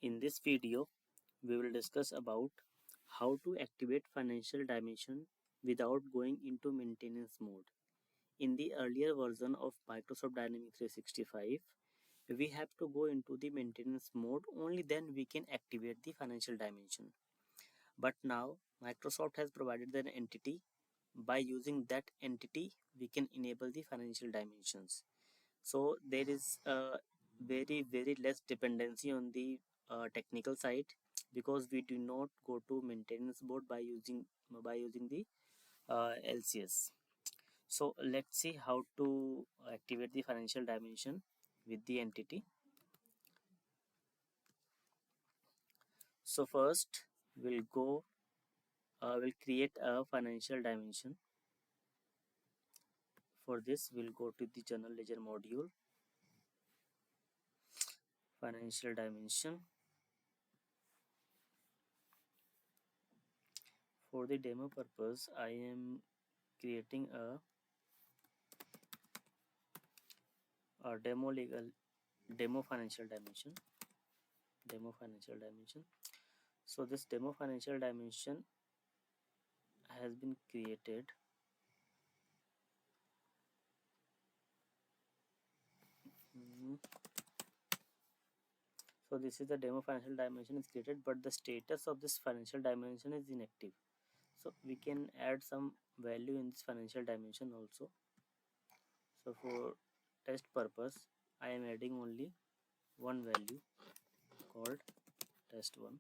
In this video, we will discuss about how to activate financial dimension without going into maintenance mode. In the earlier version of Microsoft Dynamics 365, we have to go into the maintenance mode, only then we can activate the financial dimension. But now Microsoft has provided an entity. By using that entity, we can enable the financial dimensions. So there is a very less dependency on the technical side, because we do not go to maintenance mode by using the LCS. So let's see how to activate the financial dimension with the entity. So first we'll create a financial dimension. For this, we'll go to the general ledger module, financial dimension. For the demo purpose, I am creating a demo financial dimension. So this demo financial dimension has been created. So this is the demo financial dimension is created, but the status of this financial dimension is inactive. So we can add some value in this financial dimension also. So for test purpose, I am adding only one value called test1.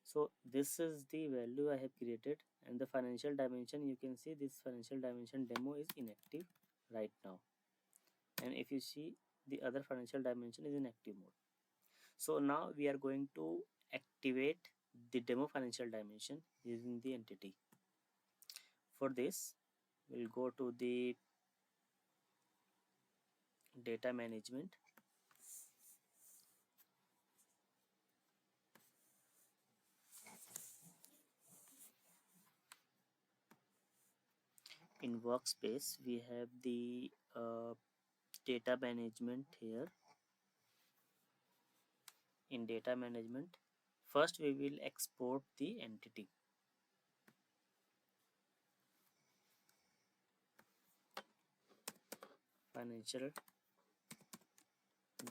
So this is the value I have created, and the financial dimension, you can see this financial dimension demo is inactive right now. And if you see, the other financial dimension is in active mode. So now we are going to activate the demo financial dimension using the entity. For this, we'll go to the data management. In workspace, we have the data management here. In data management, first we will export the entity. Financial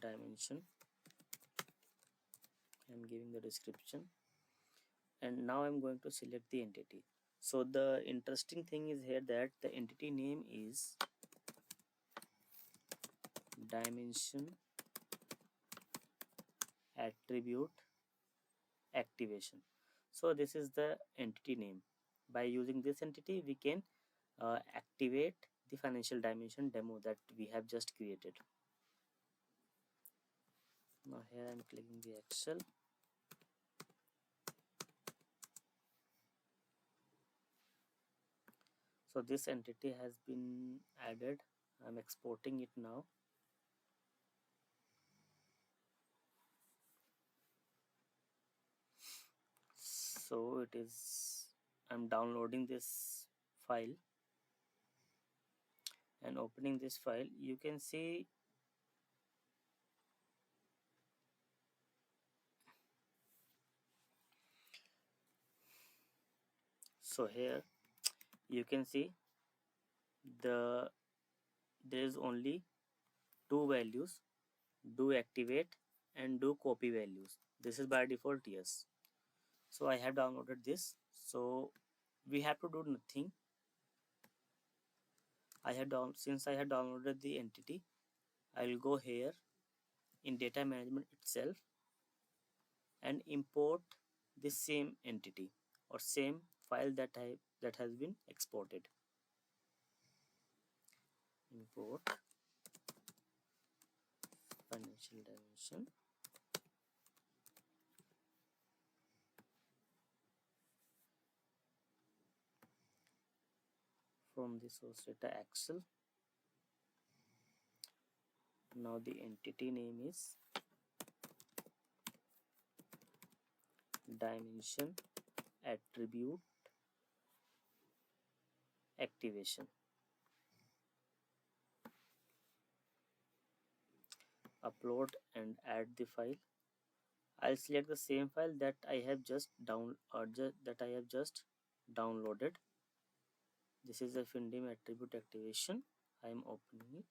dimension. I'm giving the description, and now I'm going to select the entity. So the interesting thing is here that the entity name is dimension attribute activation. So this is the entity name. By using this entity, we can activate the financial dimension demo that we have just created. Now here I'm clicking the Excel. So this entity has been added. I'm exporting it now. So it is, I'm downloading this file and opening this file. You can see so here you can see there is only two values, do activate and do copy values. This is by default yes. So I have downloaded this. So we have to do nothing. Since I have downloaded the entity, I will go here in data management itself and import the same entity or same file that has been exported. Import financial dimension. From the source data Excel. Now the entity name is dimension attribute activation. upload and add the file. I'll select the same file that I have just downloaded. This is a Findim attribute activation. I am opening it.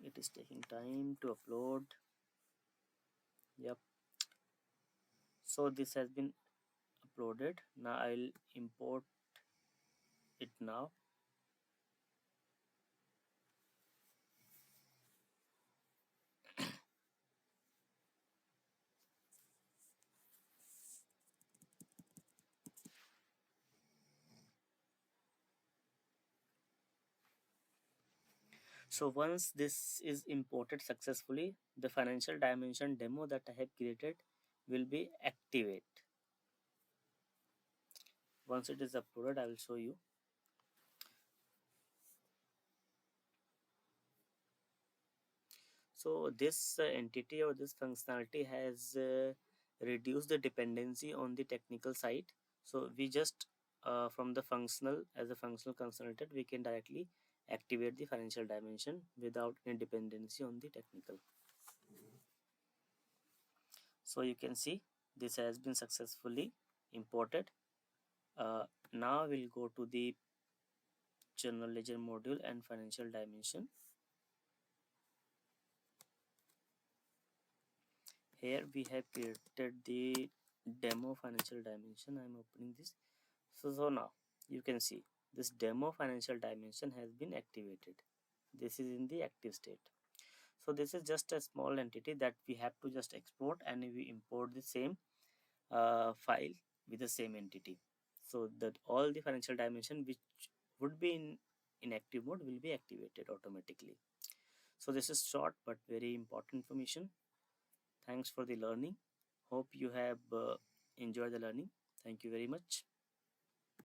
It is taking time to upload. Yep. So this has been uploaded. Now I'll import it now. So once this is imported successfully, the financial dimension demo that I have created will be activate. Once it is uploaded, I will show you. So this entity or this functionality has reduced the dependency on the technical side. So we just from the functional, as a functional consultant, we can directly activate the financial dimension without any dependency on the technical. So you can see this has been successfully imported. Now we'll go to the general ledger module and financial dimension. Here we have created the demo financial dimension. I'm opening this. So now you can see this demo financial dimension has been activated. This is in the active state. So this is just a small entity that we have to just export, and we import the same file with the same entity, so that all the financial dimension which would be in active mode will be activated automatically. So this is short but very important information. Thanks for the learning. Hope you have enjoyed the learning. Thank you very much.